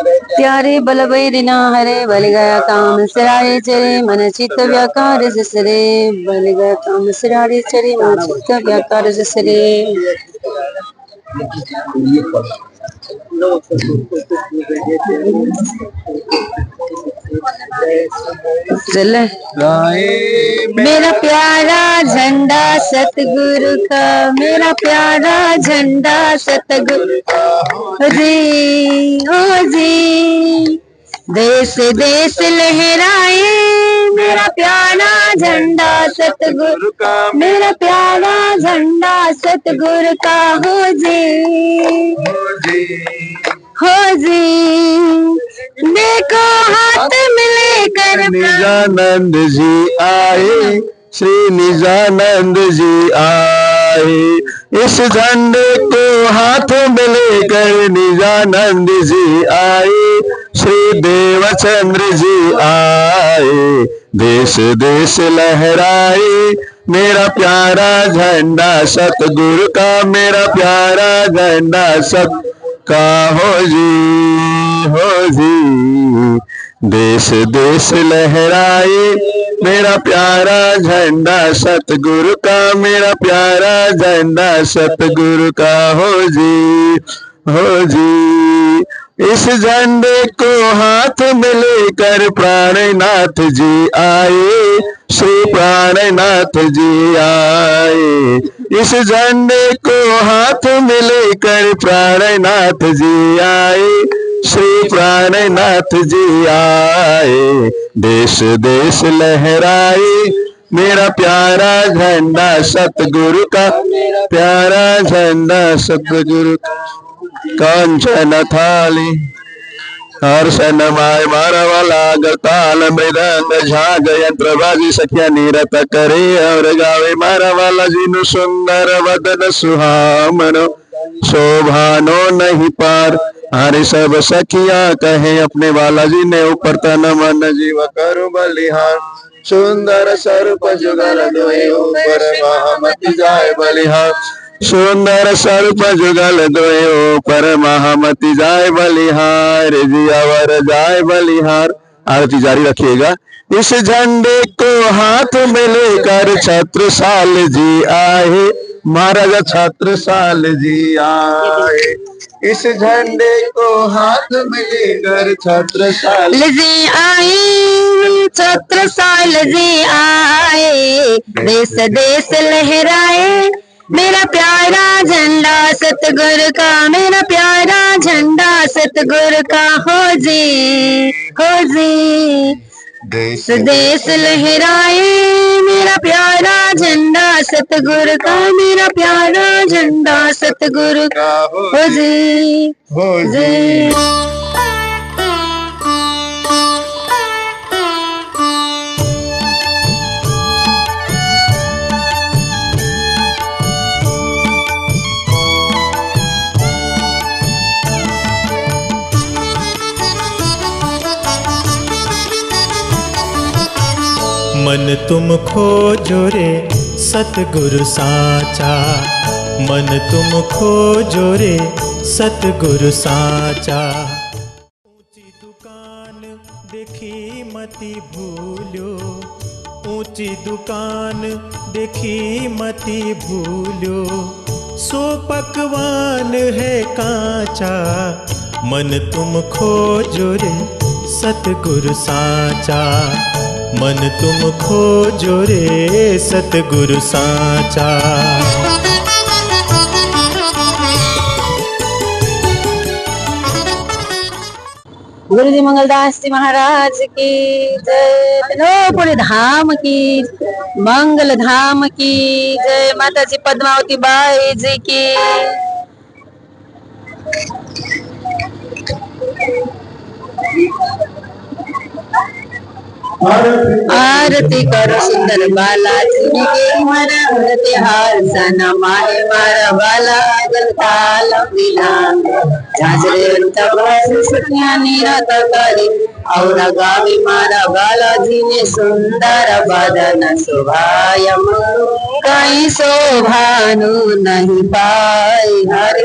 त्यारे बल बैरिना हरे बल गया काम सिरारे चरे मन चित्त व्याकार जसरे बल गया काम सिरारे चरे मन चित्त व्याकार जसरे। चल मेरा प्यारा झंडा सतगुरु का, मेरा प्यारा झंडा सतगुरु का जी ओ जी, देश देश लहराए मेरा प्यारा झंडा सतगुरु का, मेरा प्यारा झंडा सतगुरु का हो जी हो जी। देखो हाथ मिले कर निजानंद जी आए, श्री निजानंद जी आए, इस झंडे को हाथ में लेकर निजानंद जी आए, श्री देवचंद्र जी आए, देश देश लहराए मेरा प्यारा झंडा सतगुरु का, मेरा प्यारा झंडा सत का हो जी, देश देश लहराए मेरा प्यारा झंडा सतगुरु का, मेरा प्यारा झंडा सतगुरु का हो जी। इस झंडे को हाथ में लेकर प्राणनाथ जी आए, श्री प्राणनाथ जी आए, इस झंडे को हाथ में लेकर प्राणनाथ जी आए, श्री प्राणनाथ जी आए, देश देश लहराए मेरा प्यारा झंडा सतगुरु का, प्यारा झंडा सतगुरु का। कांचन थाली हर्षन माय मारवाला गताल मृदंग झाग यंत्र बाजी सखिया निरत करे और गावे मारवाला जिनु सुंदर वदन सुहामनो, शोभानो नहीं पार हरे सब सखिया कहे अपने वाला जी ने ऊपर तन मन जीव करो बलिहार, सुंदर स्वरूप जुगल दोए ऊपर महामति जाए बलिहार, सुंदर स्वरूप जुगल दोए ऊपर महामति जाए बलिहार, जियावर जाए बलिहार। आरती जारी रखिएगा। इस झंडे को हाथ में लेकर छत्रसाल जी आए, महाराजा छत्रसाल जी आए, इस झंडे को हाथ में लेकर छत्रसाल जी आए, छत्रसाल जी आए, देश देश लहराए मेरा प्यारा झंडा सतगुरु का, मेरा प्यारा झंडा सतगुरु का हो जी, देश देश लहराए मेरा प्यारा झंडा सतगुरु का, मेरा प्यारा झंडा सतगुरु का हो जी। मन तुम खोजो रे सतगुरु साचा, मन तुम खोजो रे सतगुरु साचा, ऊंची दुकान देखी मती भूल्यो, ऊंची दुकान देखी मती भूल्यो, सो पकवान है कांचा, मन तुम खोजो रे सतगुरु साचा, मन तुम खोजो रे सतगुरु साचा। गुरु जी मंगलदास जी महाराज की जय, तनोपुर धाम की, मंगल धाम की जय, माता जी पद्मावती बाई जी की। आरती करो सुंदर बालाजी की, मारा हरते हार सना माहे मारा बाला गलताल मिलान, झाजरे तबस सत्या निरत करे और गावे मारा बालाजी ने सुंदर बदन शोभायम कहीं शोभानु नहीं पाए हर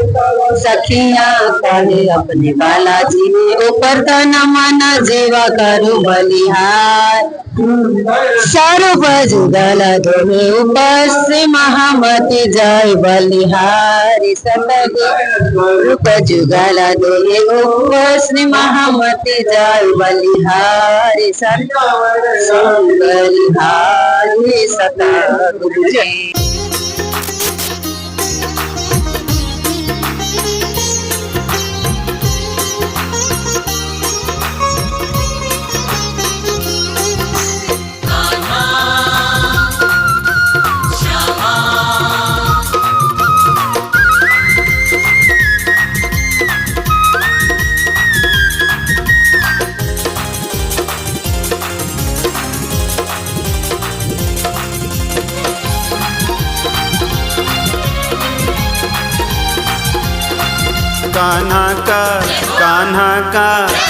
सखियां करे अपने बालाजी ने ऊपर तन मन जीवा करो बलिहार सर्व जुगल धोने ऊपर से महामती जय बलिहारी रूप जुगल धोने ऊपर से महामती जय बलिहारी बलिहारी सतगुरु जी।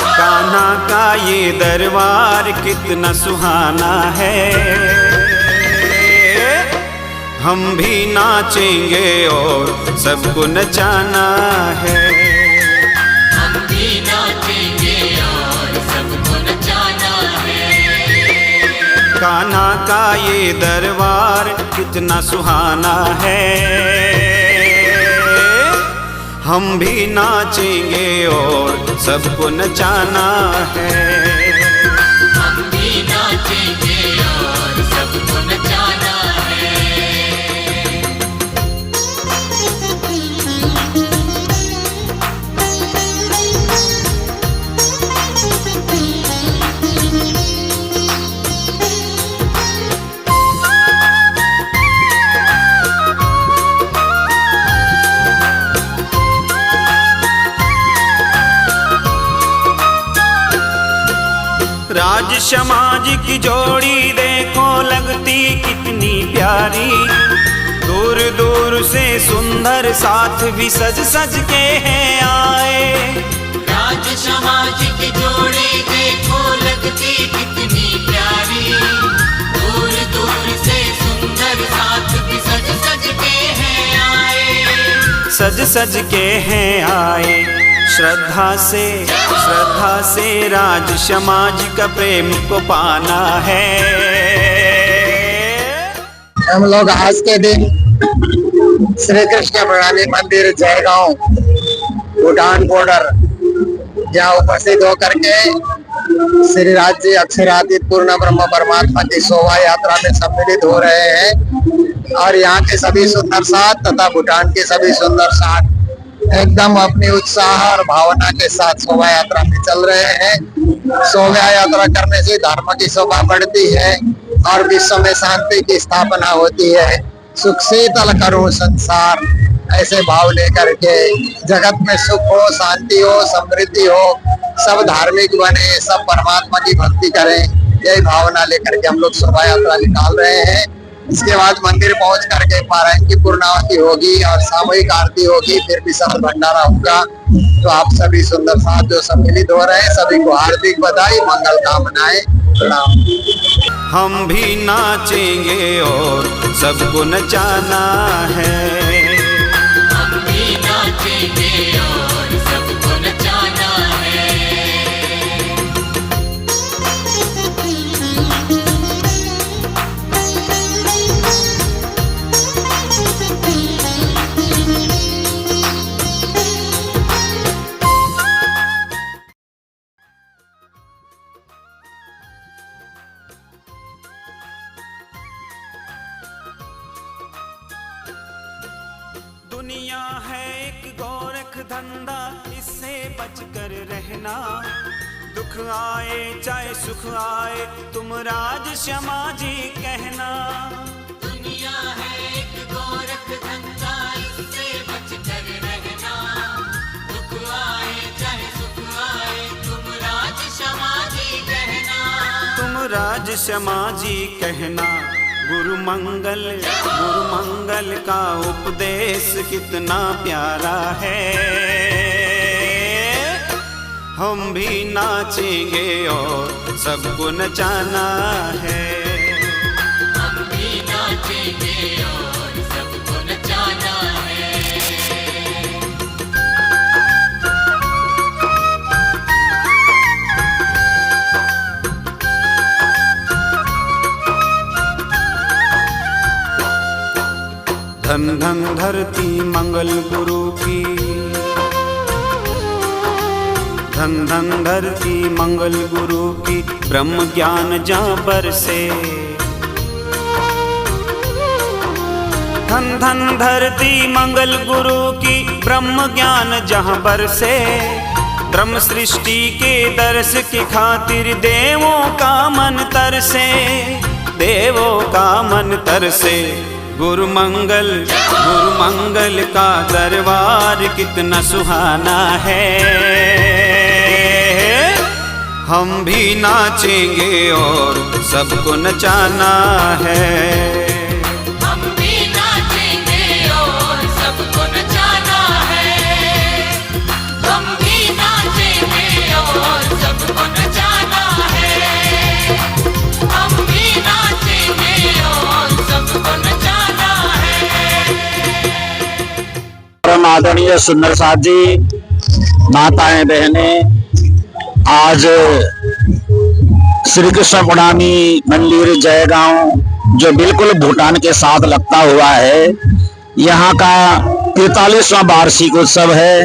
कान्हा का ये दरबार कितना सुहाना है। हम भी नाचेंगे और सबको नचाना है। हम भी नाचेंगे और सबको नचाना है। कान्हा का ये दरबार कितना सुहाना है। हम भी नाचेंगे और सबको नचाना है। हम भी नाचेंगे और सबको नचाना राज समाज की जोड़ी देखो लगती कितनी प्यारी। दूर दूर से सुंदर साथ भी सज सज के हैं आए। राज समाज की जोड़ी देखो लगती कितनी प्यारी। दूर दूर से सुंदर साथ भी सज सज के हैं आए। सज सज के हैं आए। श्रद्धा से राज समाज का प्रेम को पाना है। हम लोग आज के दिन श्री कृष्ण प्रणाली मंदिर जयगांव भूटान बॉर्डर जहाँ उपस्थित होकर के श्री राज्य अक्षरातीत पूर्ण ब्रह्म परमात्मा की शोभा यात्रा में सम्मिलित हो रहे हैं। और यहाँ के सभी सुंदर साथ तथा भूटान के सभी सुंदर साथ एकदम अपनी उत्साह और भावना के साथ शोभा यात्रा में चल रहे हैं। शोभा यात्रा करने से धर्म की शोभा बढ़ती है और विश्व में शांति की स्थापना होती है। सुख शीतल करो संसार, ऐसे भाव लेकर के जगत में सुख हो, शांति हो, समृद्धि हो, सब धार्मिक बने, सब परमात्मा की भक्ति करें, यही भावना लेकर के हम लोग शोभा यात्रा निकाल रहे हैं। इसके बाद मंदिर पहुंच करके पारायण की पूर्णाहुति होगी और सामूहिक आरती होगी, फिर विशाल भंडारा होगा। तो आप सभी सुंदर साथ जो सम्मिलित हो रहे हैं सभी को हार्दिक बधाई, मंगल कामनाएं, प्रणाम। हम भी नाचेंगे और सबको नचाना है। हम भी नाचेंगे और सबको नचाना है। दुनिया है एक गोरख धंधा, इससे बचकर रहना। दुख आए चाहे सुख आए तुम राज क्षमा जी कहना। दुनिया है एक गोरख धंधा, इससे बचकर रहना। दुख आए चाहे सुख आए तुम राज क्षमा जी कहना। तुम राज क्षमा जी कहना। गुरु मंगल का उपदेश कितना प्यारा है। हम भी नाचेंगे और सबको नचाना है। हम भी नाचेंगे और सबको नचाना है। धन धन धरती मंगल गुरु की, धन धन धरती मंगल गुरु की, ब्रह्म ज्ञान जहाँ बरसे। धन धन धरती मंगल गुरु की, ब्रह्म ज्ञान जहाँ बरसे। ब्रह्म सृष्टि के दर्श की खातिर देवों का मन तरसे, देवों का मन तरसे। गुरु मंगल का दरबार कितना सुहाना है। हम भी नाचेंगे और सबको नचाना है। हम भी नाचेंगे और सबको नचाना है। हम भी नाचेंगे और सबको नचाना है। हम भी नाचेंगे और सबको नचाना परम आदरणीय सुंदर साथ जी, माताएं बहनें, आज श्री कृष्ण प्रणामी मंदिर जयगांव जो बिल्कुल भूटान के साथ लगता हुआ है, यहाँ का 43वां वार्षिक उत्सव है।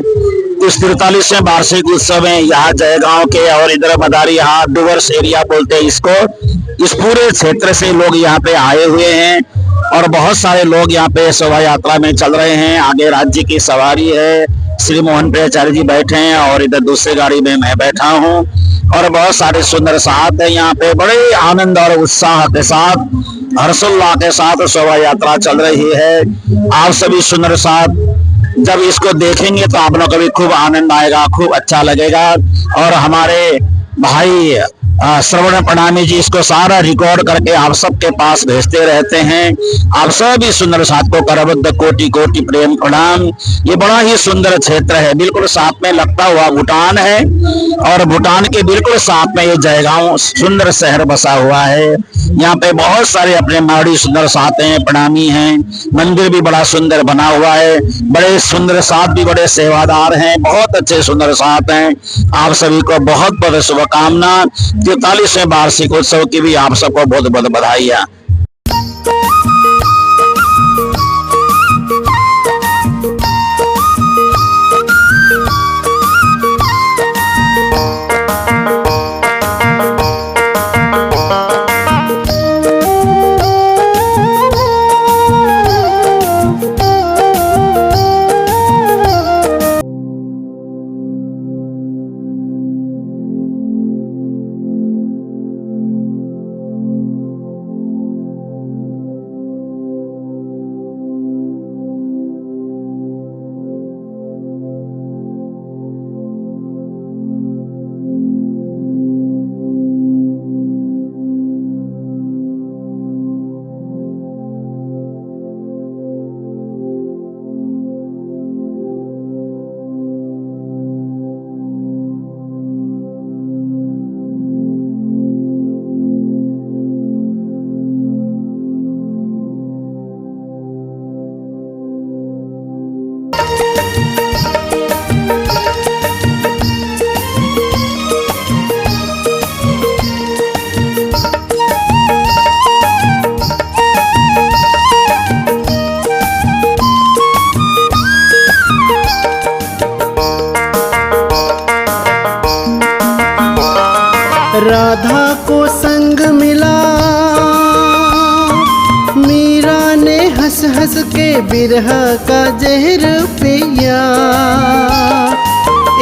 इस 43वें वार्षिक उत्सव में यहाँ जयगांव के और इधर मदारी, यहाँ डुवर्स एरिया बोलते हैं इसको, इस पूरे क्षेत्र से लोग यहाँ पे आए हुए हैं और बहुत सारे लोग यहाँ पे शोभा यात्रा में चल रहे हैं। आगे राज्य की सवारी है, श्री मोहन प्रियाचार्य जी बैठे हैं और इधर दूसरी गाड़ी में मैं बैठा हूँ और बहुत सारे सुंदर साथ है यहाँ पे। बड़े आनंद और उत्साह के साथ, हर्षोल्लास के साथ शोभा यात्रा चल रही है। आप सभी सुंदर साथ जब इसको देखेंगे तो आप लोगों को भी खूब आनंद आएगा, खूब अच्छा लगेगा। और हमारे भाई श्रवण प्रणामी जी इसको सारा रिकॉर्ड करके आप सबके पास भेजते रहते हैं। आप सभी सुंदर साथ को करबद्ध कोटि कोटि प्रेम प्रणाम। ये बड़ा ही सुंदर क्षेत्र है, बिल्कुल साथ में लगता हुआ भूटान है और भूटान के बिल्कुल साथ में ये जयगांव सुंदर शहर बसा हुआ है। यहाँ पे बहुत सारे अपने माड़ी सुंदर साथ हैं, प्रणामी हैं। मंदिर भी बड़ा सुंदर बना हुआ है, बड़े सुंदर साथ भी बड़े सेवादार हैं, बहुत अच्छे सुंदर साथ हैं। आप सभी को बहुत बहुत शुभकामना। 43वें वार्षिक उत्सव की भी आप सबको बहुत बहुत बधाइयाँ। राधा को संग मिला, मीरा ने हंस हंस के बिरह का जहर पिया।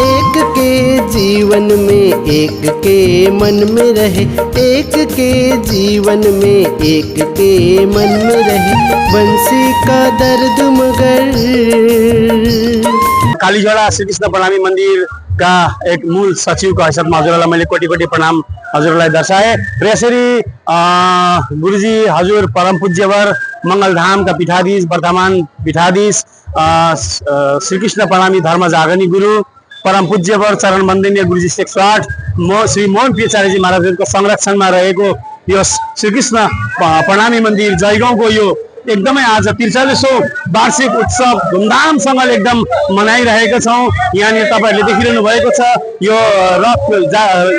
एक के जीवन में एक के मन में रहे, एक के जीवन में एक के मन में रहे बंसी का दर्द मगर। कालीझोड़ा श्री कृष्ण प्रणामी मंदिर का एक मूल सचिव का हैसियतमा हजुरलाई मैले कोटि कोटि प्रणाम हजुरलाई दर्शाए र यसरी गुरुजी हजुर परम पूज्यवर मंगलधाम का पीठाधीश वर्तमान पीठाधीश श्री कृष्ण प्रणामी धर्म जागनी गुरु परम पूज्य वर चरण वन्दनीय गुरुजी 108 श्री मोहन पिचार्यजी महाराजहरूको संरक्षणमा रहेको यो श्रीकृष्ण प्रणामी मन्दिर जयगाउँको यो एकदमै आज 43औं वार्षिक उत्सव धुमधामसँगले एकदम मनाइरहेका छौँ। यहाँनिर तपाईँहरूले देखिरहनु भएको छ यो रथ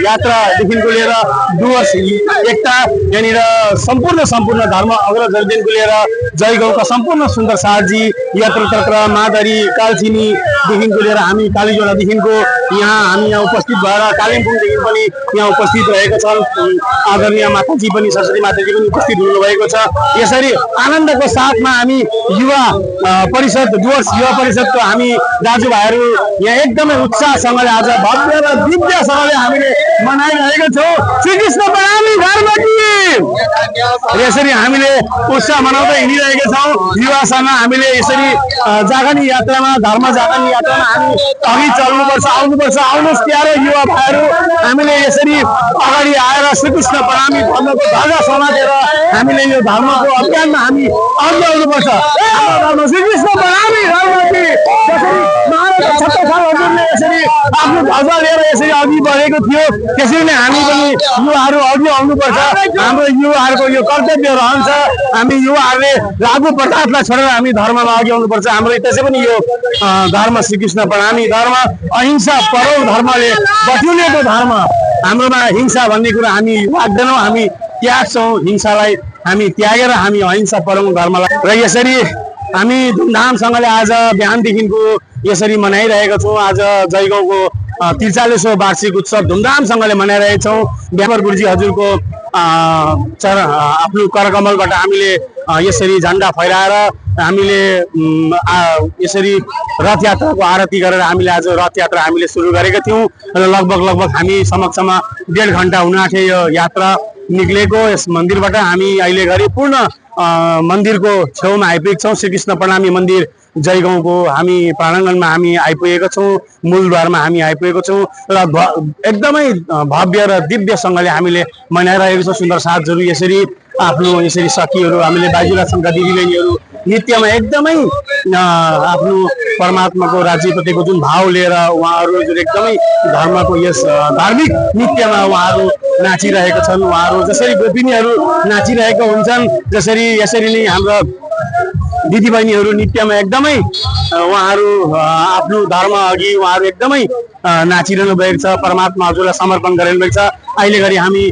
यात्रादेखिको लिएर डुवर्स एकता यहाँनिर सम्पूर्ण धर्म अग्रजदेखिको लिएर जयगाउँका सम्पूर्ण सुन्दर सारजी यात्रा मादरी कालचिनीदेखिको लिएर हामी कालीझोडादेखिको हामी यहाँ उपस्थित भएर कालिम्पोङदेखि पनि यहाँ उपस्थित रहेका छन्। आदरणीय माताजी पनि सरस्वती माताजी पनि उपस्थित हुनुभएको छ। यसरी आनन्दको साथमा हामी युवा परिषद डुवर्स युवा परिषदको हामी दाजुभाइहरू यहाँ एकदमै उत्साहसँगले आज भव्य र दिव्यसँगले हामीले मनाइरहेका छौँ श्रीकृष्ण प्रणामी धर्म की। यसरी हामीले उत्साह मनाउँदै हिँडिरहेका छौँ। युवासँग हामीले यसरी जागनी यात्रामा धर्म जागनी यात्रामा हामी अघि चल्नुपर्छ, आउनुहोस् प्यारो युवा भाइहरू। हामीले यसरी अगाडि आएर श्रीकृष्ण प्रणामी धर्मको ध्वजा समातेर हामीले यो धर्मको अभियानमा हामी अघि आउनुपर्छ। श्रीकृष्ण प्रणामी धर्म की। हजुरले यसरी आफ्नो ध्वजा लिएर यसरी अघि बढेको थियो, त्यसरी नै हामी पनि युवाहरू अघि आउनुपर्छ। हाम्रो युवाहरूको यो कर्तव्य रहन्छ। हामी युवाहरूले लागु प्रथालाई छोडेर हामी धर्ममा अघि आउनुपर्छ। हाम्रो त्यसै पनि यो धर्म श्रीकृष्ण प्रणामी धर्म अहिंसा परौ धर्मले बटुलेको धर्म। हाम्रोमा हिंसा भन्ने कुरा हामी राख्दैनौँ, हामी त्याग्छौँ। हिंसालाई हामी त्यागेर हामी अहिंसा परौ धर्मलाई र यसरी हामी धुमधामसँगले आज बिहानदेखिको यसरी मनाइरहेका छौँ। आज जयगाउँको 43औं वार्षिक उत्सव धुमधामसँगले मनाइरहेका छौँ। व्यापार गुरुजी हजुरको आफ्नो करकमलबाट हामीले यसरी झन्डा फैलाएर हामीले यसरी रथ यात्राको आरती गरेर हामीले आज रथ यात्रा हामीले सुरु गरेका थियौँ र लगभग हामी समक्षमा 1.5 घन्टा हुन आँट्यो यो यात्रा निक्लेको। यस मन्दिरबाट हामी अहिले घरि पूर्ण मन्दिरको छेउमा आइपुगेका छौँ। श्रीकृष्ण प्रणामी मन्दिर जयगाउँको हामी प्राङ्गणमा हामी आइपुगेका छौँ। मूलद्वारमा हामी आइपुगेको छौँ र एकदमै भव्य र दिव्यसँगले हामीले मनाइरहेको छौँ। सुन्दर साथहरू यसरी आफ्नो यसरी सखीहरू हामीले बाजुरासँगका दिदीबहिनीहरू नृत्यमा एकदमै आफ्नो परमात्माको राज्यप्रतिको जुन भाव लिएर उहाँहरू जुन एकदमै धर्मको यस धार्मिक नृत्यमा उहाँहरू नाचिरहेका छन्। उहाँहरू जसरी गोपिनीहरू नाचिरहेका हुन्छन् जसरी यसरी नै हाम्रो दिदीबहिनीहरू नृत्यमा एकदमै उहाँहरू आफ्नो धर्म अघि उहाँहरू एकदमै नाचिरहनु भएको छ। परमात्मा हजुरलाई समर्पण गरिरहनु भएको छ। अहिले घरि हामी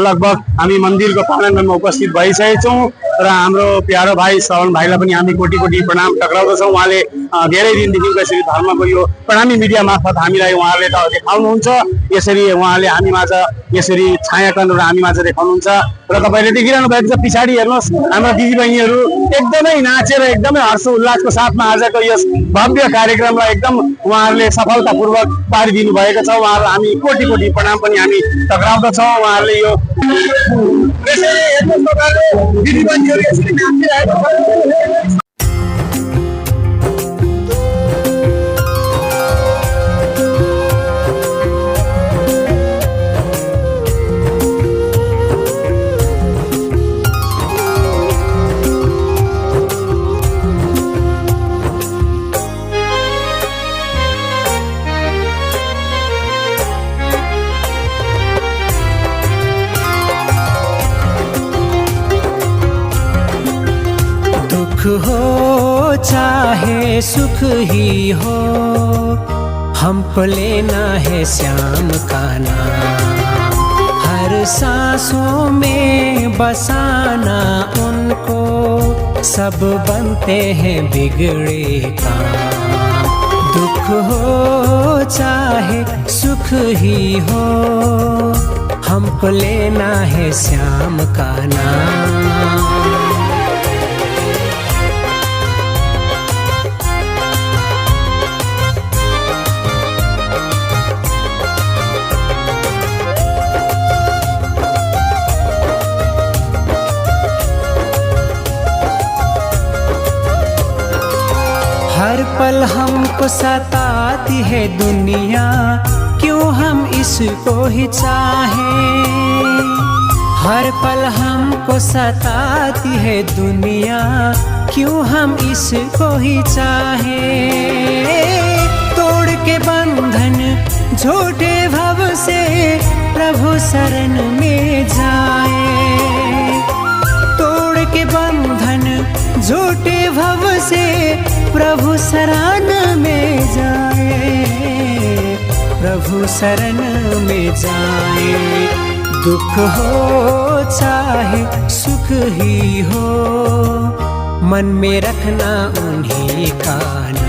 लगभग हामी मन्दिरको प्राङ्गणमा उपस्थित भइसकेका छौँ र हाम्रो प्यारो भाइ श्रवण भाइलाई पनि हामी कोटी प्रणाम टक्राउँदछौँ। उहाँले धेरै दिनदेखि यसरी धर्मको यो प्रणामी मिडिया मार्फत हामीलाई उहाँले त देखाउनुहुन्छ। यसरी उहाँले हामी माझ यसरी छायाकनहरू हामी माझ देखाउनुहुन्छ र तपाईँले देखिरहनु भएको छ। पछाडि हेर्नुहोस् हाम्रा दिदीबहिनीहरू एकदमै नाचेर एकदमै हर्ष उल्लासको साथमा आजको यस भव्य कार्यक्रमलाई एकदम उहाँहरूले सफलतापूर्वक पारिदिनु भएको छ। उहाँहरूलाई हामी कोटी प्रणाम पनि हामी टक्राउँदछौँ। उहाँहरूले यो दिदीबहिनीहरू यसरी नाचिरहेको छ। हो चाहे सुख ही हो, हमको लेना है श्याम का नाम। हर सांसों में बसाना उनको, सब बनते हैं बिगड़े काम। दुख हो चाहे सुख ही हो, हमको लेना है श्याम का नाम। हर पल हमको सताती है दुनिया, क्यों हम इसको ही चाहें। हर पल हमको सताती है दुनिया, क्यों हम इसको ही चाहें। तोड़ के बंधन झूठे भव से प्रभु शरण में जाए। तोड़ के बंधन झूठे भव से प्रभु शरण में जाए, प्रभु शरण में जाए। दुख हो चाहे सुख ही हो, मन में रखना उन्हीं का नाम।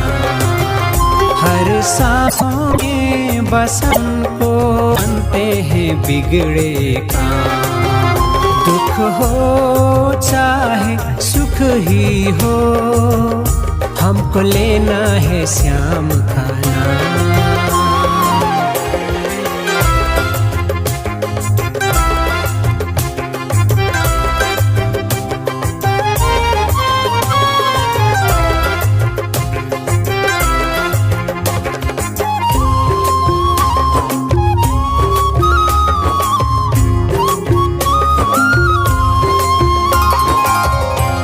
हर सांसों में बसन को बनते हैं बिगड़े काम। दुख हो चाहे सुख ही हो, हमको लेना है श्याम का नाम।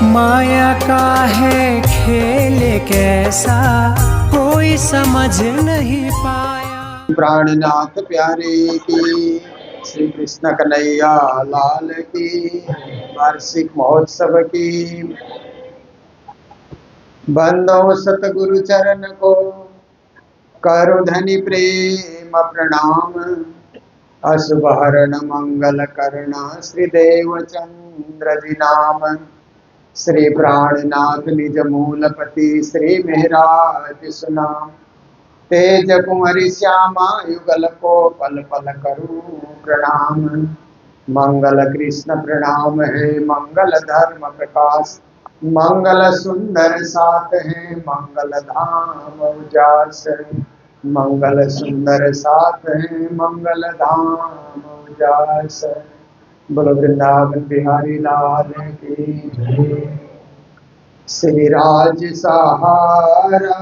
माया का है खेल कैसा, कोई समझ नहीं पाया। प्राणनाथ प्यारे की, श्री कृष्ण कन्हैया लाल की, वार्षिक महोत्सव की। बंदो सतगुरु चरण को करो धनि प्रेम प्रणाम। अशुभ हरण मंगल करना श्री देव चंद्र जी नाम। श्री प्राणनाथ निज मूलपति श्री मेहराज सुनाम। तेज कुंवरी श्यामा युगल को पल पल करूं प्रणाम। मंगल कृष्ण प्रणाम है मंगल धर्म प्रकाश। मंगल सुंदर साथ है मंगल धाम उजास। मंगल सुंदर साथ है मंगल धाम उजास। बोलो वृंदावन बिहारी लाल की जय। श्री राज सहारा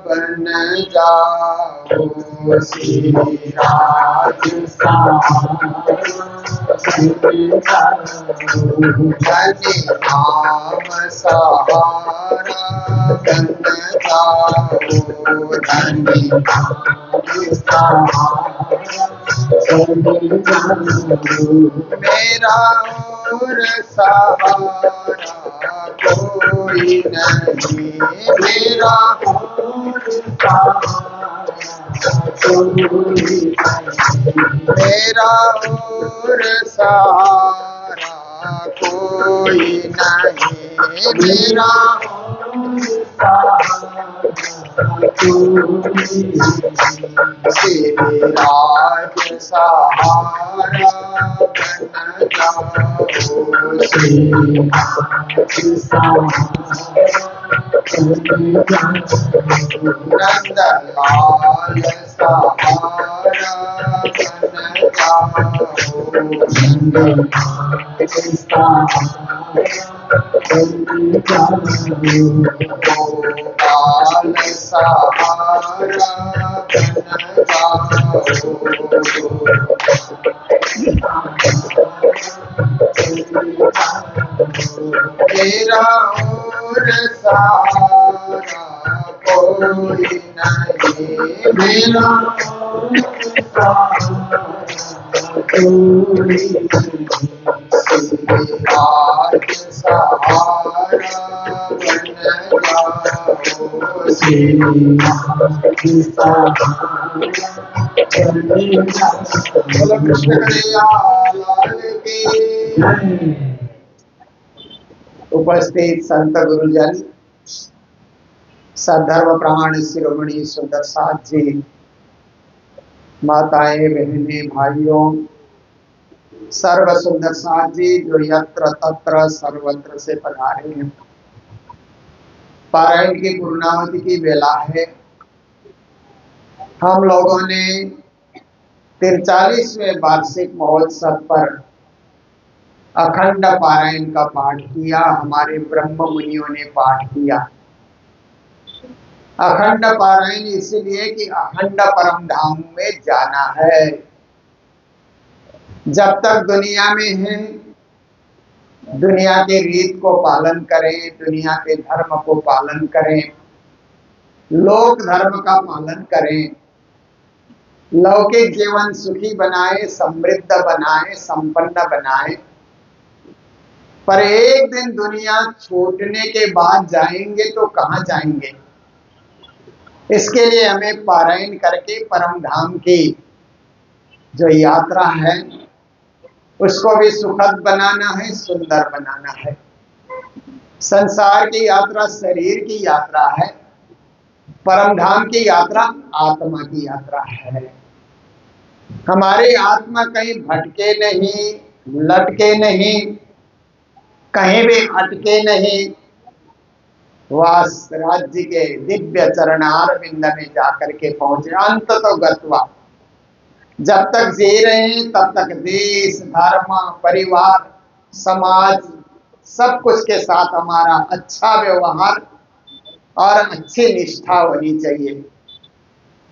बन जाओ, श्री राज सहारा बन जाओ। धनि नाम सहारा बन जाओ, धनि नाम सहारा। मेरा और सहारा कोई नहीं, मेरा और सहारा कोई नहीं। मेरा और सहारा कोई नहीं, मेरा और सहारा कोई नहीं। श्री राज सहारा बन जाओ, श्री राज सहारा बन जाओ। नंदलाल सहारा बन जाओ, नंदलाल सहारा बन जाओ। गोपाल सहारा बन जाओ। मेरा और सहारा कोई नहीं, मेरा और सहारा कोई नहीं। श्री राज सहारा बन जाओ, श्री राज सहारा बन जाओ। बोलो कृष्ण कन्हैया लाल की। उपस्थित संत गुरुजन, सद्धर्म प्राण शिरोमणि सुंदर साथ जी, माताएं बहने भाइयों, सर्व सुंदर साथ जी जो यत्र तत्र सर्वत्र से पधारे हैं। पारायण की पूर्णावधि की बेला है। हम लोगों ने 43वें वार्षिक महोत्सव पर अखंड पारायण का पाठ किया। हमारे ब्रह्म मुनियों ने पाठ किया। अखंड पारायण इसलिए कि अखंड परम धाम में जाना है। जब तक दुनिया में है, दुनिया के रीत को पालन करें, दुनिया के धर्म को पालन करें, लोक धर्म का पालन करें। लौकिक जीवन सुखी बनाए, समृद्ध बनाए, संपन्न बनाए। पर एक दिन दुनिया छूटने के बाद जाएंगे तो कहाँ जाएंगे? इसके लिए हमें पारायण करके परम धाम की जो यात्रा है उसको भी सुखद बनाना है, सुंदर बनाना है। संसार की यात्रा शरीर की यात्रा है, परम धाम की यात्रा आत्मा की यात्रा है। हमारी आत्मा कहीं भटके नहीं, लटके नहीं, कहीं भी अटके नहीं। वास राज्य के दिव्य चरणार विंद में जाकर के पहुंचे। अंत तो गत्वा, जब तक जी रहे हैं तब तक देश, धर्म, परिवार, समाज सब कुछ के साथ हमारा अच्छा व्यवहार और अच्छी निष्ठा होनी चाहिए।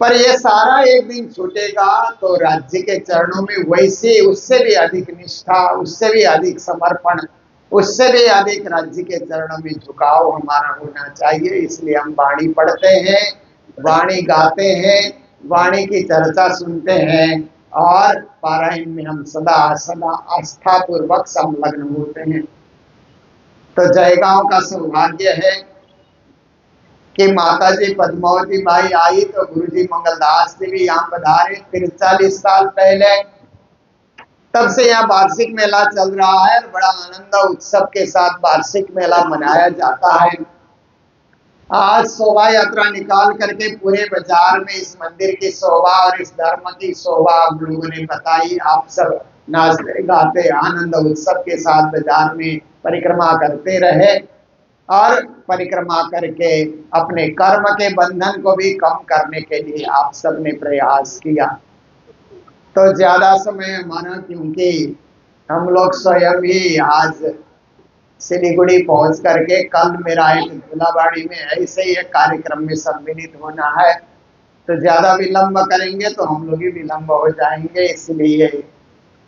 पर ये सारा एक दिन छूटेगा तो राज्य के चरणों में वैसे उससे भी अधिक निष्ठा, उससे भी अधिक समर्पण, उससे भी अधिक राज्य के चरणों में झुकाव हमारा होना चाहिए। इसलिए हम वाणी पढ़ते हैं, वाणी गाते हैं, वाणी की चर्चा सुनते हैं और पारायण में हम सदा सदा आस्था पूर्वक संलग्न होते हैं। तो जयगांव का सौभाग्य है कि माताजी पद्मावती बाई आई तो गुरुजी मंगलदास जी भी यहाँ पधारे 43 साल पहले। तब से यहाँ वार्षिक मेला चल रहा है और बड़ा आनंद उत्सव के साथ वार्षिक मेला मनाया जाता है। आज शोभा यात्रा निकाल करके पूरे बाजार में इस मंदिर की शोभा और इस धर्म की शोभा आप लोगों ने बताई। आप सब नाचते गाते आनंद उत्सव के साथ बाजार में परिक्रमा करते रहे और परिक्रमा करके अपने कर्म के बंधन को भी कम करने के लिए आप सब ने प्रयास किया। तो ज्यादा समय हमारा, क्योंकि हम लोग स्वयं ही आज सिलीगुड़ी पहुंच करके कल मेरा एक धुलाबाड़ी में ऐसे ही एक कार्यक्रम में सम्मिलित होना है, तो ज्यादा विलंब करेंगे तो हम लोग ही विलंब हो जाएंगे। इसलिए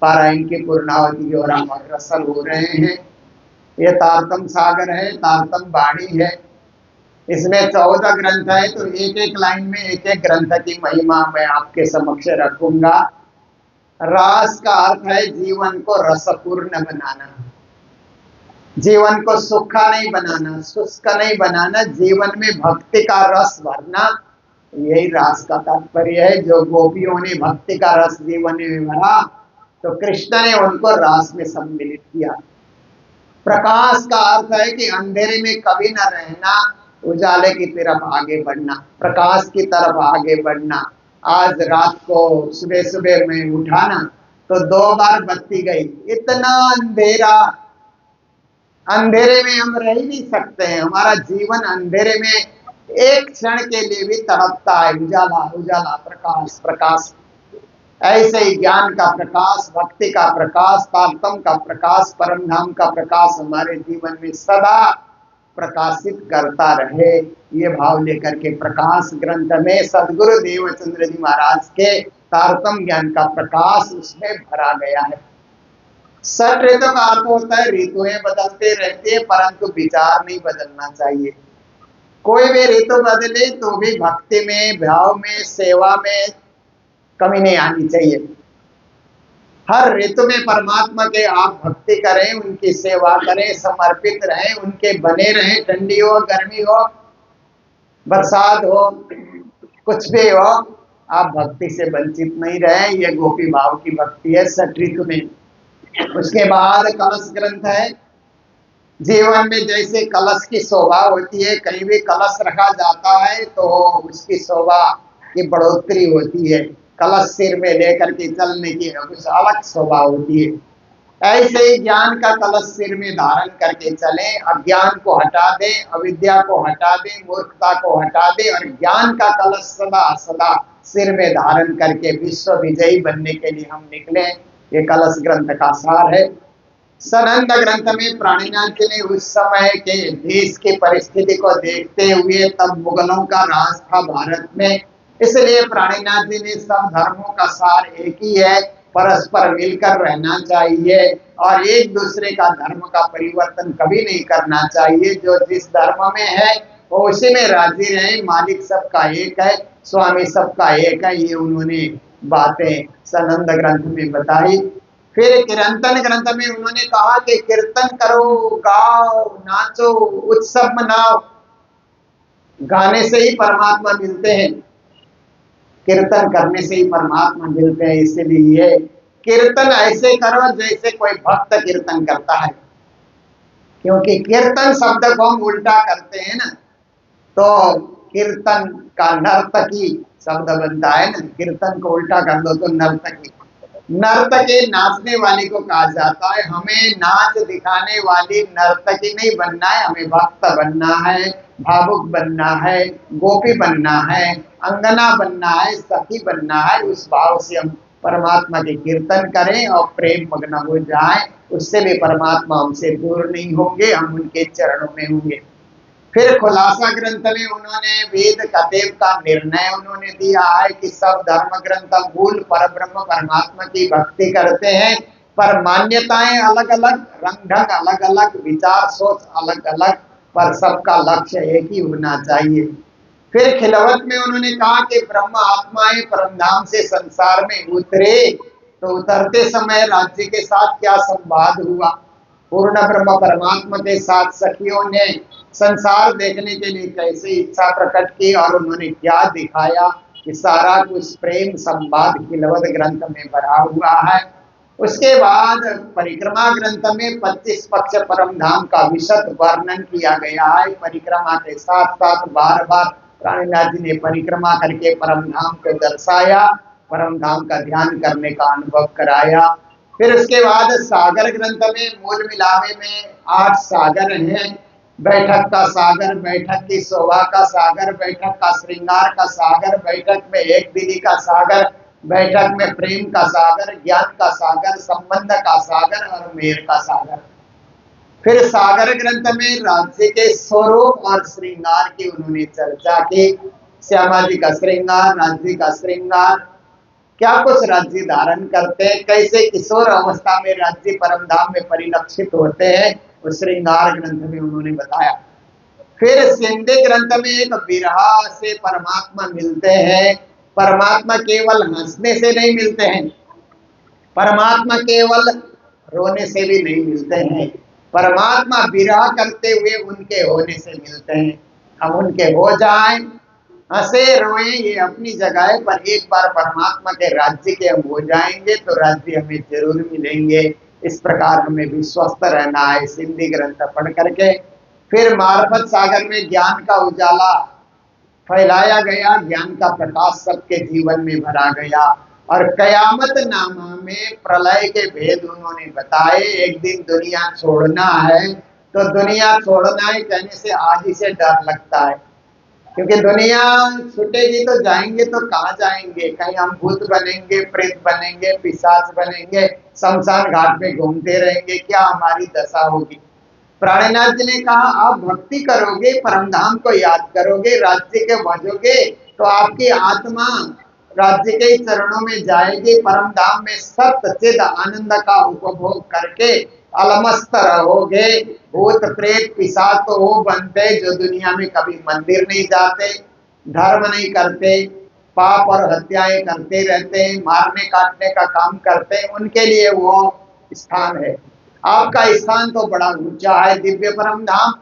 पारायण की पूर्णावधि की ओर हम अग्रसर हो रहे हैं। ये तारतम सागर है, तारतम वाणी है। इसमें 14 ग्रंथ है, तो एक एक लाइन में एक एक ग्रंथ की महिमा मैं आपके समक्ष रखूंगा। रास का अर्थ है जीवन को रसपूर्ण बनाना, जीवन को सूखा नहीं बनाना, शुष्क नहीं बनाना, जीवन में भक्ति का रस भरना, यही रास का तात्पर्य है। जो गोपियों ने भक्ति का रस जीवन में भरा तो कृष्ण ने उनको रास में सम्मिलित किया। प्रकाश का अर्थ है कि अंधेरे में कभी न रहना, उजाले की तरफ आगे बढ़ना, प्रकाश की तरफ आगे बढ़ना। आज रात को सुबह सुबह में उठा ना तो 2 बार बत्ती गई, इतना अंधेरा, अंधेरे में हम रह नहीं सकते हैं। हमारा जीवन अंधेरे में एक क्षण के लिए भी तड़पता है। उजाला उजाला, प्रकाश प्रकाश। ऐसे ही ज्ञान का प्रकाश, भक्ति का प्रकाश, तारतम का प्रकाश, परम धाम का प्रकाश हमारे जीवन में सदा प्रकाशित करता रहे, ये भाव लेकर के प्रकाश ग्रंथ में सदगुरु देवचंद्र जी महाराज के तारतम ज्ञान का प्रकाश उसमें भरा गया है। 60 ऋतु का अर्थ होता है ऋतुएं बदलते रहते हैं परंतु विचार नहीं बदलना चाहिए। कोई भी ऋतु बदले तो भी भक्ति में, भाव में, सेवा में कमी नहीं आनी चाहिए। हर ऋतु में परमात्मा के आप भक्ति करें, उनकी सेवा करें, समर्पित रहें, उनके बने रहें। ठंडी हो, गर्मी हो, बरसात हो, कुछ भी हो, आप भक्ति से वंचित नहीं रहे। ये गोपी भाव की भक्ति है 60 ऋतु में। उसके बाद कलश ग्रंथ है। जीवन में जैसे कलश की शोभा होती है, कहीं भी कलश रखा जाता है तो उसकी शोभा की बढ़ोतरी होती है। कलश सिर में लेकर के चलने की कुछ अलग शोभा होती है। ऐसे ही ज्ञान का कलश सिर में धारण करके चले, अज्ञान को हटा दें, अविद्या को हटा दें, मूर्खता को हटा दें और ज्ञान का कलश सदा सदा सिर में धारण करके विश्व विजयी बनने के लिए हम निकले। ये कलश ग्रंथ का सार है। सनंद ग्रंथ में प्राणीनाथ जी ने उस समय के देश की परिस्थिति को देखते हुए, तब मुगलों का राज था भारत में, इसलिए प्राणीनाथ जी ने सब धर्मों का सार एक ही है, परस्पर मिलकर रहना चाहिए और एक दूसरे का धर्म का परिवर्तन कभी नहीं करना चाहिए। जो जिस धर्म में है वो उसी में राजी रहे। मालिक सबका एक है, स्वामी सबका एक है, ये उन्होंने बातें सनंद ग्रंथ में बताई। फिर कीर्तन ग्रंथ में उन्होंने कहा कि कीर्तन करो, गाओ, नाचो, उत्सव मनाओ। गाने से ही परमात्मा मिलते हैं, कीर्तन करने से ही परमात्मा मिलते हैं। इसलिए कीर्तन ऐसे करो जैसे कोई भक्त कीर्तन करता है, क्योंकि कीर्तन शब्द को हम उल्टा करते हैं ना, तो कीर्तन का नर्तकी शब्द बनता है ना, कीर्तन को उल्टा कर दो तो नर्तकी। नर्तकी नाचने वाली को कहा जाता है। हमें नाच दिखाने वाली नर्तकी नहीं बनना है, हमें भक्त बनना है, भावुक बनना है, गोपी बनना है, अंगना बनना है, सखी बनना है। उस भाव से हम परमात्मा के कीर्तन करें और प्रेम मग्न हो जाएं, उससे भी परमात्मा हमसे दूर नहीं होंगे, हम उनके चरणों में होंगे। फिर खुलासा ग्रंथ में उन्होंने वेद कदेव का निर्णय उन्होंने दिया है कि सब धर्म ग्रंथ मूल परब्रह्म परमात्मा की भक्ति करते हैं, पर मान्यताएं अलग अलग, रंग ढंग अलग अलग, विचार सोच अलग अलग, पर सबका लक्ष्य एक ही होना चाहिए। फिर खिलवत में उन्होंने कहा कि ब्रह्म आत्माएं परमधाम से संसार में उतरे, तो उतरते समय राज्य के साथ क्या संवाद हुआ। पूर्ण ब्रह्म परमात्मा के साथ सखियों ने संसार देखने के लिए कैसे इच्छा प्रकट की और उन्होंने क्या दिखाया, कि सारा कुछ प्रेम संवाद खिलवत ग्रंथ में भरा हुआ है। उसके बाद परिक्रमा ग्रंथ में 25 पक्ष परमधाम का विशद वर्णन किया गया है। परिक्रमा के साथ साथ बार बार प्राणीनाथ जी ने परिक्रमा करके परमधाम को दर्शाया, परमधाम का ध्यान करने का अनुभव कराया। फिर उसके बाद सागर ग्रंथ में मूल मिलावे में 8 सागर हैं। बैठक का सागर, बैठक की शोभा का सागर, बैठक का श्रृंगार का सागर, बैठक में एक दिली का सागर, बैठक में प्रेम का सागर, ज्ञान का सागर, संबंध का सागर और मेर का सागर। फिर सागर ग्रंथ में राज्य के स्वरूप और श्रृंगार की उन्होंने चर्चा की। श्यामा जी का श्रृंगार, राज्य का श्रृंगार, क्या कुछ राज्य धारण करते हैं, कैसे किशोर अवस्था में राज्य परमधाम में परिलक्षित होते हैं, उस श्रृंगार ग्रंथ में उन्होंने बताया। फिर सिंधे ग्रंथ में एक विरहा से परमात्मा मिलते हैं। परमात्मा केवल हंसने से नहीं मिलते हैं, परमात्मा केवल रोने से भी नहीं मिलते हैं, परमात्मा विरह करते हुए उनके होने से मिलते हैं। हम उनके हो जाएं, हंसे रोए ये अपनी जगह है, पर एक बार परमात्मा के राज्य के हम हो जाएंगे तो राज्य हमें जरूर मिलेंगे। इस प्रकार हमें भी स्वस्थ रहना है सिंधी ग्रंथ पढ़ करके। फिर मार्फत सागर में ज्ञान का उजाला फैलाया गया, ज्ञान का प्रकाश सबके जीवन में भरा गया। और कयामत नामा में प्रलय के भेद उन्होंने बताए। एक दिन दुनिया छोड़ना है, तो दुनिया छोड़ना है कहने से आज ही से डर लगता है, क्योंकि दुनिया छूटेगी तो जाएंगे तो कहाँ जाएंगे, कहीं हम भूत बनेंगे, प्रेत बनेंगे, पिशाच बनेंगे, शमशान घाट में घूमते रहेंगे, क्या हमारी दशा होगी। प्राणीनाथ जी ने कहा आप भक्ति करोगे, परमधाम को याद करोगे, राज्य के भजोगे, तो आपकी आत्मा राज्य के चरणों में जाएगी, परमधाम में सत्य चिद आनंद का उपभोग करके अलमस्त रहोगे। भूत प्रेत पिशाच तो वो बनते जो दुनिया में कभी मंदिर नहीं जाते, धर्म नहीं करते, पाप और हत्याएं करते रहते, मारने काटने का काम करते, उनके लिए वो स्थान है। आपका स्थान तो बड़ा ऊंचा है, दिव्य परमधाम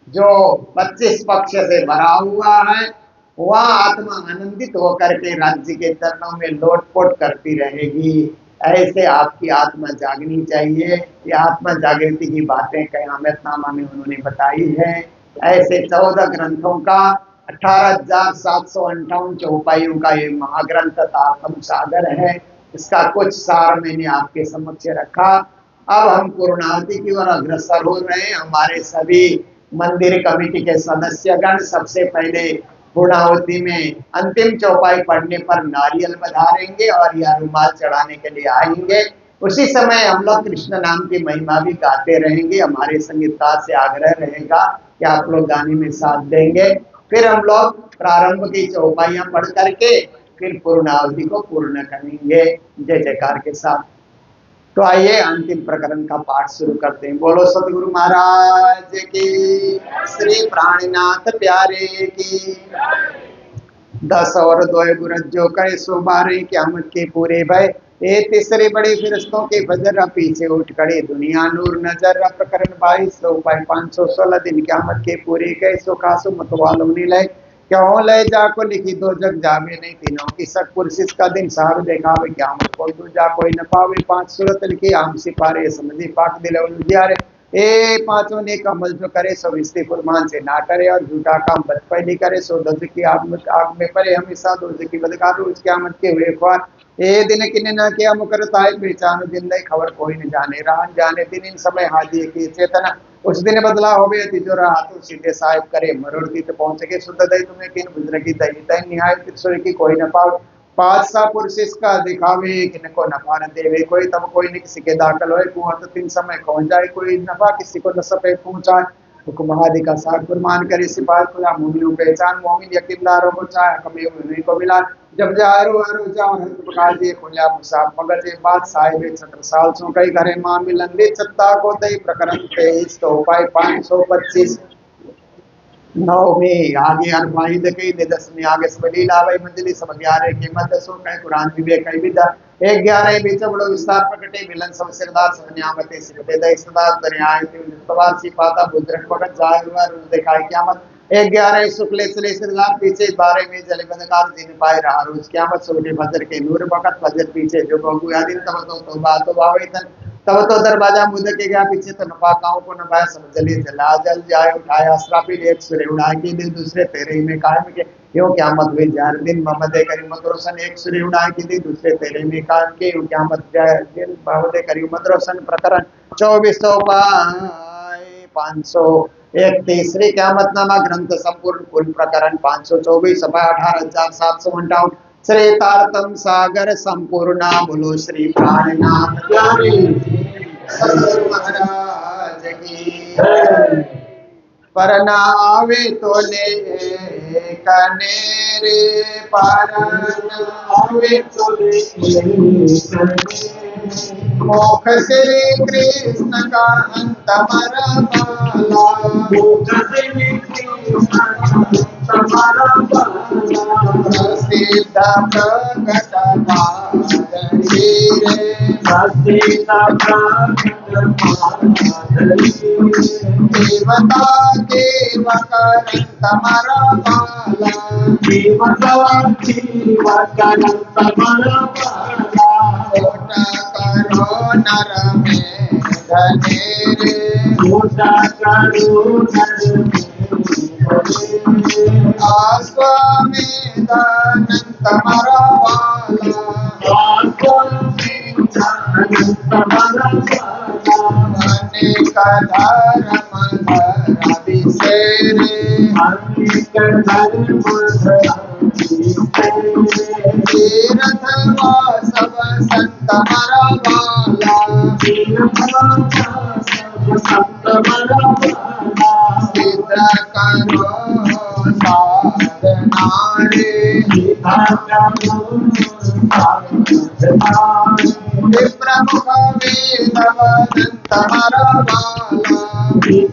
जो 25 पक्ष से भरा हुआ है। वह आत्मा आनंदित होकर के राज्य के चरणों में लोटपोट करती रहेगी। ऐसे आपकी आत्मा जागनी चाहिए। ये आत्मा जागृति की बातें कयामतनामा में उन्होंने बताई है। ऐसे 14 ग्रंथों का 18,758 चौपाइयों का ये महाग्रंथ तारतम सागर है। इसका कुछ सार मैंने आपके समक्ष रखा। अब हम पूर्णाहुति की ओर अग्रसर हो रहे हैं। हमारे सभी मंदिर कमेटी के सदस्यगण सबसे पहले पूर्णाहुति में अंतिम चौपाई पढ़ने पर नारियल बधारेंगे और यह रुमाल चढ़ाने के लिए आएंगे। उसी समय हम लोग कृष्ण नाम की महिमा भी गाते रहेंगे। हमारे संगीतकार से आग्रह रहेगा कि आप लोग गाने में साथ देंगे। फिर हम लोग प्रारंभ की चौपाइयां पढ़ करके फिर पूर्णाहुति को पूर्ण करेंगे जय जयकार के साथ। तो आइए अंतिम प्रकरण का पाठ शुरू करते हैं। बोलो सतगुरु महाराज की, श्री प्राणीनाथ प्यारे की। 10 और 2 गुरज जो कहे सो 12 क़यामत के पूरे भय। ए तीसरे बड़े फिरस्तों के फजर पीछे उठ खड़े दुनिया नूर नजर प्रकरण 22 उपाय 516 दिन क़यामत के पूरे कहे सो खासो मतवालों ने लय क्यों लय जाको लिखी दो जग जावे नहीं तीनों की सक पुरसिस का दिन साहब देखावे क़यामत कोई दूजा कोई न पावे 5 सूरत लिखी आम सिपारे समझी पाक दिल उजियारे ए पांचों ने कमल जो करे सो विस्ती फुरमान से ना करे और झूठा काम बद पहली करे सो दज की आग में पड़े हमेशा दोज की बदकार रोज क़यामत के हुए ख्वार ए दिन किने न किया मुकर ताय पहचान जिंदगी खबर कोई न जाने रान जाने दिन इन समय हाजी की चेतना उस दिन बदला होवे तिजोरा हाथों सीधे साहिब करे मरोड़ती तो पहुंच के शुद्ध दई तुम्हें किन बुजरगी दई तय निहायत त्रिशूल की कोई न पाव पादशाह पुरुष का दिखावे किनको नफा न देवे कोई तब कोई न किसी के दाखल होए कुआं तो 3 समय पहुंच जाए कोई नफा किसी को न सपे पहुंचाए हुक्म हादी का साग कुर्बान करे सिपाही खुदा मोमिनों पहचान मोमिन यकीनदारों को चाहे कमी उन्हीं को मिला जब जारो हरो जाओ हर प्रकार जे खुला मुसाफ मगर जे बात साहिब 70 साल सो कई घरे मां मिलंदे चत्ता को दई प्रकरण 23 तो उपाय 525 9 में आगे अरबाई दके 10 में आगे सबली लावे मंजली सब 11 के मत सो कई कुरान विवेक कई विदा 11 बीच बड़ो विस्तार प्रकटे मिलन सब सिरदार सब न्यामते सिरते दई सदा दरियाए तवार सी पाता बुद्रक भगत जाय हुआ रोज दिखाई क़यामत 11 शुक्ल चले सिरदार पीछे 12 में जले बदकार दिन पाए रहा रोज क़यामत सोने फजर के नूर वक्त फजर पीछे जो बगु यादिन तब तो तौबा तो बावेतन तब तो दरवाजा मुद के गया पीछे तो नफाकाओं को नभाया सब जले जला जल जाए उठाया असराफिल एक सुरे उड़ा के दिल दूसरे तेरे में कायम के यो क़यामत हुई जार दिन मोहम्मद करीम रोशन एक सुरे उड़ा के दिल दूसरे तेरे में कायम के यो क़यामत दिन मोहम्मद करीम रोशन प्रकरण 24 531 क़यामतनामा ग्रंथ संपूर्ण कुल प्रकरण 524 18,758 श्री तारतम सागर संपूर्ण बोलो श्री प्राणनाथ प्यारे सतगुरु महाराज की परनावे तो ले कनेरे परनावे तो ले मोख श्री कृष्ण का अंत मरा बाला मोख श्री कृष्ण का अंत मरा बाला सीता प्रकट माधरी रे सीता प्रकट माधरी देवता देवकरंत मरा बाला देवता देवकरंत मरा बाला ओटा करो नर में धनेरे ओटा करो नर में आश्वमेधानंत मरा बाला आश्वमेधानंत मरा बाला अनेक धर्म धराभिषेरे अनेक धर्म तीर्थ सब संत मरा बाला संत मरा बाला सिद्ध करो साधना रे प्रमुख वेदवदंत मरा बाला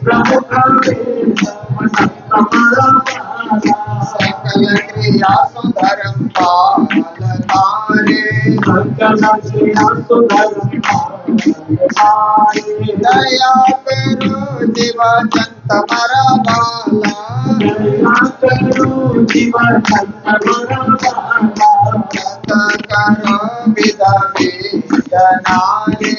प्रमुख वेदवदंत मरा बाला सकल क्रिया सुधर्म पालता रे सकल क्रिया सुधर्म पालता रे दया करो जीवजंत मरा बाला दया करो जीवजंत मरा बाला सत करो विदा वेदना रे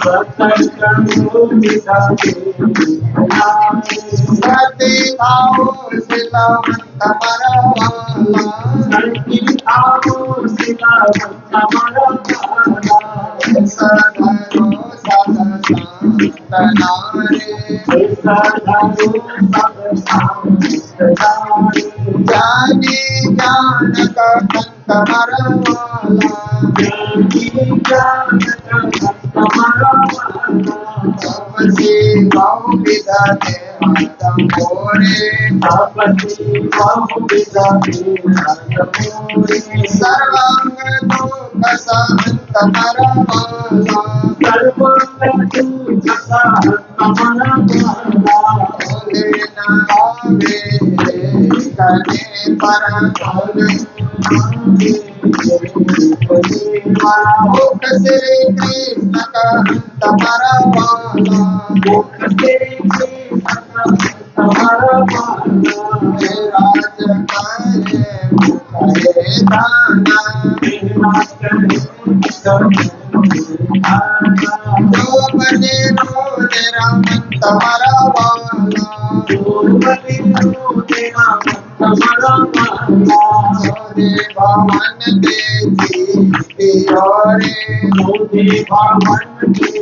सत करो विदा वेदना रे सती आओ सिलावंत मरा बाला सती आओ सिलावंत मरा बाला सदरो सदना रे सदरो सदना रे जानी ज्ञान का कंत मरा बाला जानी ज्ञान का कंत मरा बाला तपसी बहु विदा देहातम मोरे तपसी बहु विदा देहातम मोरे सर्वांग दुख सहंत मरा बाला सर्वांग दुख सहंत मरा बाला ओले न आवे कने पर मुख से कृष्ण का तुम्हारा वाला, मुख से कृष्ण का तुम्हारा वाला, राज करे मुखे दाना, जो बने रोज रामन तुम्हारा वाला, जो बने रोज रामन तुम्हारा वाला, सोदे भवन तेजी तियोरे, सोदे भवन तेजी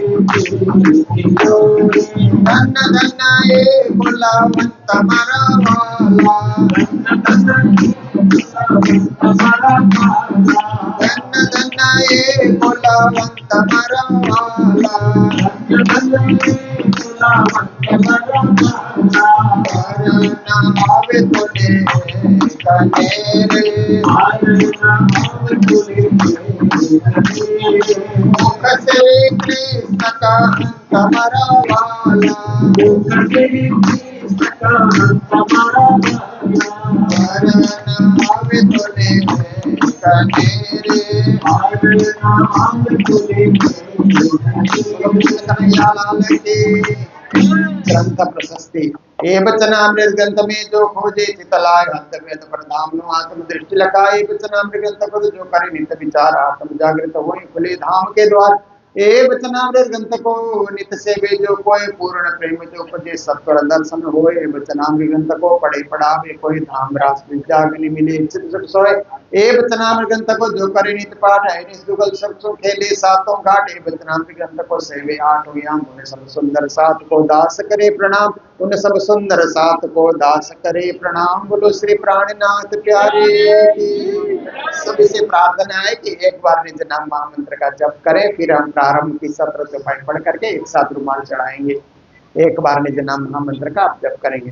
तियोरे, धन धन ये बुलावन तुम्हारा वाला, धन धन ये बुलावन तुम्हारा वाला, धन धन ये बुलावन तुम्हारा वाला, धन धन ये बुलावन तुम्हारा वाला, करना आवे तुले कनेरे, करना आवे तुले कनेरे, मुख से कृष्ण का तुम्हारा वाला, मुख से कृष्ण का तुम्हारा वाला, करना आवे तुले कनेरे, करना आवे तुले कनेरे। ग्रंथ प्रशस्ति ए वचनामृत ग्रंथ में जो खोजे चितलाय अंतर्वेद प्रधाम नो आत्म दृष्टि लखाए वचनामृत ग्रंथ पद जो करे नित्य विचार आत्म जागृत होए खुले धाम के द्वार ए वचनामृत ग्रंथ को नित्य सेवे जो कोई पूर्ण प्रेम जो उपदेश सत्वर दर्शन होए वचनामृत ग्रंथ को पढ़े पढ़ावे कोई धाम रास विद्या अग्नि मिले चित सुख सोए ए वचनामृत ग्रंथ को जो करे नित्य पाठ है निष्दुगल सब सो खेले सातों घाट ए वचनामृत ग्रंथ को सेवे आठों याम उन्हें सब सुंदर सात को दास करे प्रणाम उन सब सुंदर सात को दास करे प्रणाम बोलो श्री प्राणनाथ प्यारे की। सभी से प्रार्थना है कि एक बार निज नाम महामंत्र का जप करें फिर हम प्रारंभ की 17 चौपाई पढ़ करके एक साथ रुमाल चढ़ाएंगे। एक बार निज नाम महामंत्र का आप जप करेंगे।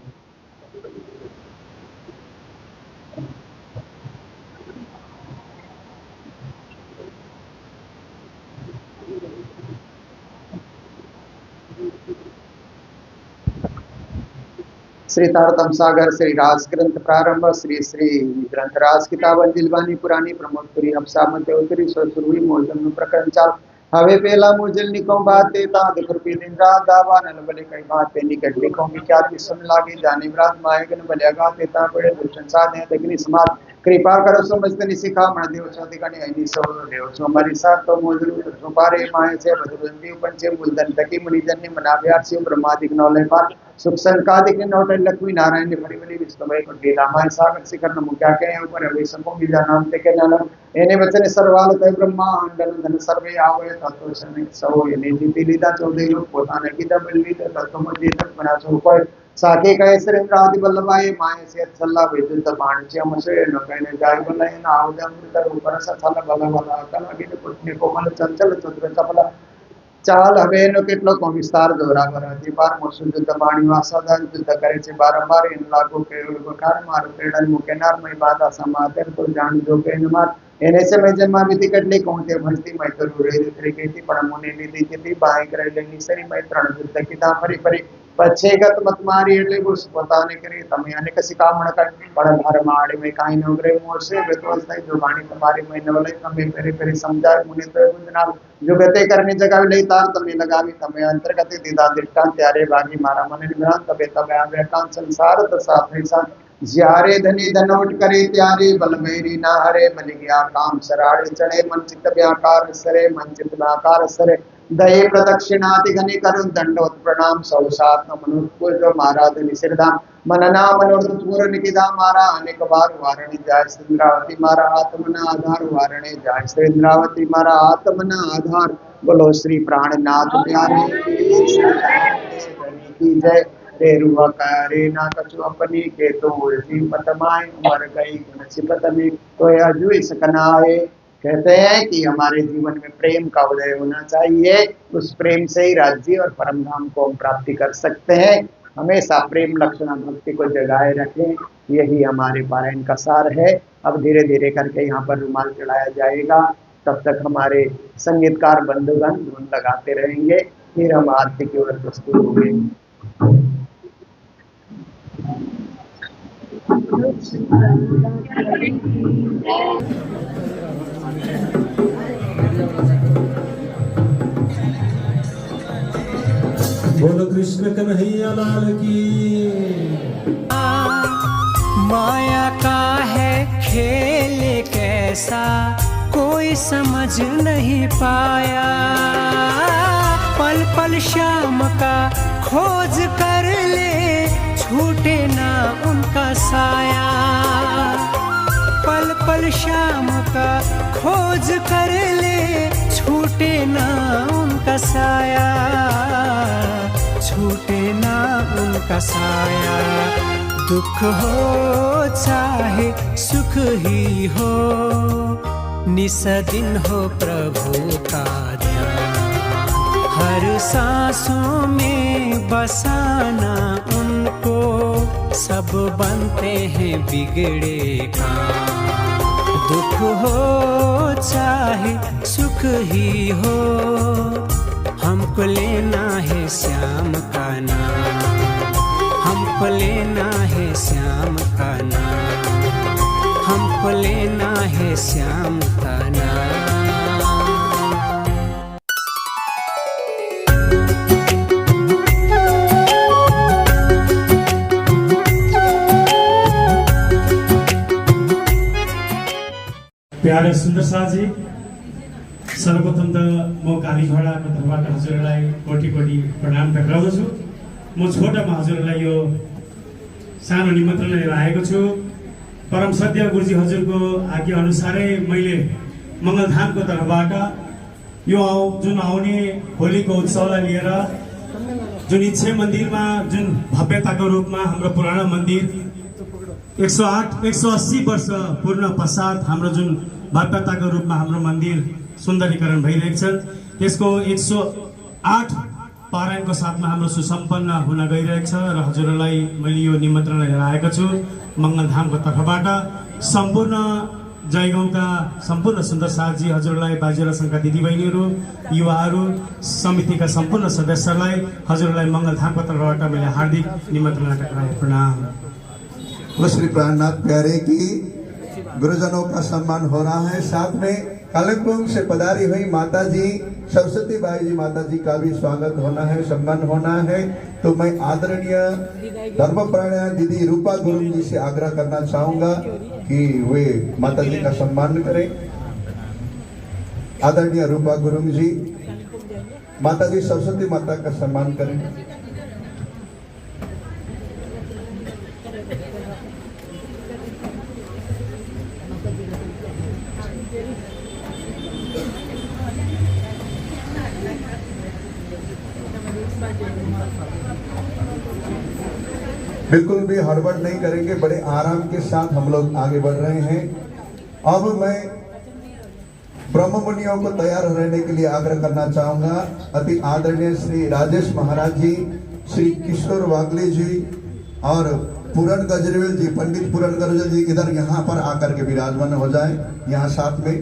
श्री तारतम सागर श्री रास ग्रंथ प्रारंभ श्री श्री ग्रंथ रास किताब अंजिलवानी पुरानी प्रमोदपुरी हफ्सा मध्य उत्तरी सुरवी मोलदम प्रकरण चाल हवे पेला मुजल निको बाते ताद कृपी दिन रात दावा नल बले कई बात पे निकट लिखो विख्यात सुन लागे जाने व्रात मायगन बल्यागा तेता पड़े दुष्टन साधे दग्नि समाज कृपा करो समझतनि सिखा मन देव सोति गणि ऐनी सो देव सो हमारी साथ तो मोजलू तो पारे माय से बदरंदी पंचे मुलदन तकी मुनिजन ने मनाव्यार शिव ब्रह्मादिक नौले पार सुख संकादिक नोटल लक्ष्मी नारायण ने भरी भरी विष्णुमय कुंडी रामायण सागर शिखर नमो क्या कहे ऊपर अवे संको बीजा नाम ते के नाम एने वचन सर्वाल तय ब्रह्मांड धन सर्वे आवे तत्व सने सो एने जीती लीदा चौदह लोग पोताने कीदा बल्ली तत्व मध्य तक बना सो कोई साके कहे सुरेंद्र आदि बल्लभाई माय से छल्ला विद्युत बाणचे मसे न कहने जाय बल्ले न आवदम ऊपर सा छल्ला बल्ला बल्ला कला गिन पुटने को मन चंचल चतुर चपला चाल हवेनो કેટલો કો વિસ્તાર દોરા ભરાતી બાર મોસુલ યુદ્ધ પાણી વાસાદાન યુદ્ધ કરે છે બારંબાર इन લાગો કે બકાર માર પેડન મુકેનાર મય બાધા સમાતર તો જાણ જો કે નમાર એને સમય જન્મા વિધિ કેટલી કોંતે ભરતી મય તો રે તરીકેથી પણ મુને લીધી હતી બાય કરે લેની સરી મય ત્રણ યુદ્ધ કીધા ફરી ફરી पछे गत मत मारी એટલે બુસ પોતાને કરી તમે અનેક શિકામણ કર પણ ભાર માડી મે કાઈ ન ઉગરે મોસે બેતોસ થઈ જો વાણી તમારી મે નવલે તમે ફેરી ફેરી સમજાય મુને તો ગુંજના जो गते करने जगावी लई तार तमे लगावी तमे अंतर्गत दीदा दृष्टांत त्यारे बागी मारा मन निभ्रांत तबे तबे आवे कांत संसार तसा फैसा ज्यारे धनी धनोट करे त्यारे बल मेरी ना हरे बल गया काम सराड़े चढ़े मन चित्त व्याकार सरे मन चित्त व्याकार सरे दये प्रदक्षिणाति घनी करुण दंडोत प्रणाम सौसात्म मनुष्य जो महाराज निसिरधाम मनना मनोरथ पूर्ण निकिदा मारा अनेक बार वारणी जाय इंद्रावती मारा आत्मना आधार वारणे जाय इंद्रावती मारा आत्मना आधार बोलो श्री प्राणनाथ प्यारे की जय तेरुआ करे ना कछु अपनी के तो उल्टी पतमाए मर गई नसीबत में तो अजुई सकनाए। कहते हैं कि हमारे जीवन में प्रेम का उदय होना चाहिए, उस प्रेम से ही राज्य और परम धाम को हम प्राप्ति कर सकते हैं। हमेशा प्रेम लक्षण भक्ति को जगाए रखें, यही हमारे पारायण का सार है। अब धीरे धीरे करके यहाँ पर रुमाल चढ़ाया जाएगा, तब तक हमारे संगीतकार बंधुगण धुन लगाते रहेंगे, फिर हम आरती की ओर प्रस्तुत होंगे। बोलो कृष्ण कन्हैया लाल की। माया का है खेल कैसा कोई समझ नहीं पाया। पल पल श्याम का खोज कर ले छूटे ना उनका साया। पल पल श्याम का खोज कर ले छूटे ना उनका साया। छूटे ना उनका साया। दुख हो चाहे सुख ही हो निस्दिन हो प्रभु का ध्यान। हर सांसों में बसाना उनको सब बनते हैं बिगड़े काम। दुख हो चाहे सुख ही हो हमको लेना है श्याम का नाम। हमको लेना है श्याम का नाम। हमको लेना है श्याम का नाम। प्यारे सुन्दर साजी, सर्वप्रथम त म कालीघोडाको तर्फबाट हजुरलाई कोटी कोटी प्रणाम गर्दछु। म छोटामा हजुरलाई यो सानो निमन्त्रण लिएर आएको छु। परम सत्य गुरुजी हजुरको आज्ञा अनुसारै मैले मङ्गलधामको तर्फबाट यो जुन आउने होलीको उत्सवलाई लिएर जुन इच्छे मन्दिरमा जुन भव्यताको रूपमा हाम्रो पुरानो मन्दिर 180 वर्ष पूर्ण पश्चात हाम्रो जुन भव्यताको रूपमा हाम्रो मन्दिर सुन्दरीकरण भइरहेको छ, त्यसको 108 पारायणको साथमा हाम्रो सुसम्पन्न हुन गइरहेको छ र हजुरलाई मैले यो निमन्त्रण लिएर आएको छु। मङ्गलधामको तर्फबाट सम्पूर्ण जयगाउँका सम्पूर्ण सुन्दर साथजी हजुरलाई, बाजे र सङ्घका दिदीबहिनीहरू, युवाहरू, समितिका सम्पूर्ण सदस्यहरूलाई हजुरलाई मङ्गलधामको तर्फबाट मैले हार्दिक निमन्त्रण टक्राए प्रणाम। वो श्री प्राणनाथ प्यारे की गुरुजनों का सम्मान हो रहा है। साथ में कालिम्पोंग से पधारी हुई माता जी सरस्वती बाई जी माता जी का भी स्वागत होना है, सम्मान होना है। तो मैं आदरणीय धर्मप्राण दीदी रूपा गुरुंग जी से आग्रह करना चाहूंगा कि वे माता जी का सम्मान करें। आदरणीय रूपा गुरुंग जी, माता जी सरस्वती माता का सम्मान करें। बिल्कुल भी हड़बड़ नहीं करेंगे, बड़े आराम के साथ हम लोग आगे बढ़ रहे हैं। अब मैं ब्रह्म मुनियों को तैयार रहने के लिए आग्रह करना चाहूंगा। अति आदरणीय श्री राजेश महाराज जी, श्री किशोर वागले जी और पूरन गजरेल जी, पंडित पूरन गजरेल जी इधर यहाँ पर आकर के विराजमान हो जाए, यहाँ साथ में।